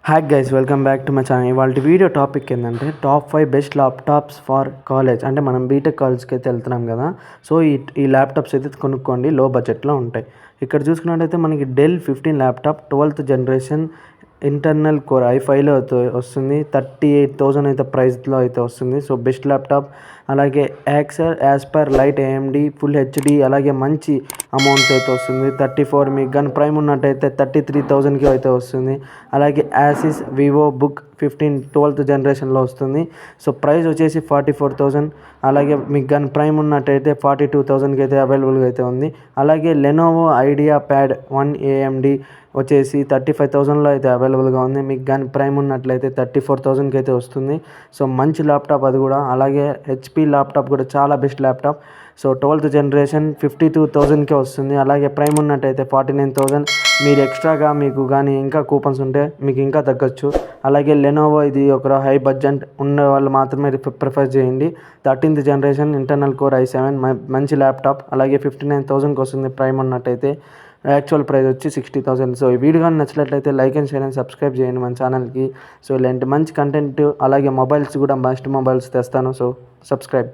Hi guys, welcome back to my channel. ఇవాళ video topic ఏంటంటే top 5 best laptops for college. అంటే మనం BTech కాలేజ్కి అయితే వెళ్తున్నాం కదా. సో ఈ ల్యాప్టాప్స్ అయితే కొనుక్కోండి, లో బడ్జెట్లో ఉంటాయి. ఇక్కడ చూసుకున్నట్టయితే మనకి Dell 15 laptop 12th generation internal core i5లో అయితే వస్తుంది. 38,000 అయితే ప్రైస్లో అయితే వస్తుంది. So best laptop. అలాగే Aspire lite AMD full HD, అలాగే మంచి అమౌంట్ అయితే వస్తుంది. 34 మీకు కానీ ప్రైమ్ ఉన్నట్టయితే 33,000కి అయితే వస్తుంది. అలాగే యాసిస్ వివో బుక్ 15 12th జనరేషన్లో వస్తుంది. సో ప్రైస్ వచ్చేసి 44,000. అలాగే మీకు కానీ ప్రైమ్ ఉన్నట్టయితే 42,000కి అయితే అవైలబుల్గా అయితే ఉంది. అలాగే లెనోవో ఐడియా ప్యాడ్ 1 AMD వచ్చేసి 35,000లో అయితే అవైలబుల్గా ఉంది. మీకు కానీ ప్రైమ్ ఉన్నట్లయితే 34,000కి అయితే వస్తుంది. సో మంచి ల్యాప్టాప్ అది కూడా. అలాగే HP ల్యాప్టాప్ కూడా చాలా best laptop. So 12th generation 52,000కే వస్తుంది. అలాగే ప్రైమ్ ఉన్నట్టయితే 49,000. మీరు ఎక్స్ట్రాగా మీకు కానీ ఇంకా కూపన్స్ ఉంటే మీకు ఇంకా తగ్గచ్చు. అలాగే లెనోవో ఇది ఒక హై బడ్జెట్ ఉన్న వాళ్ళు మాత్రమే ప్రిఫర్ చేయండి. 13th generation internal core i7 మంచి ల్యాప్టాప్. అలాగే 59,000కి వస్తుంది ప్రైమ్ ఉన్నట్టయితే. యాక్చువల్ ప్రైస్ వచ్చి 60,000. సో ఈ వీడియో కానీ నచ్చినట్లయితే like and share and subscribe చేయండి మన ఛానల్కి. సో ఇలాంటి మంచి కంటెంట్ అలాగే మొబైల్స్ కూడా బెస్ట్ మొబైల్స్ తెస్తాను. So subscribe.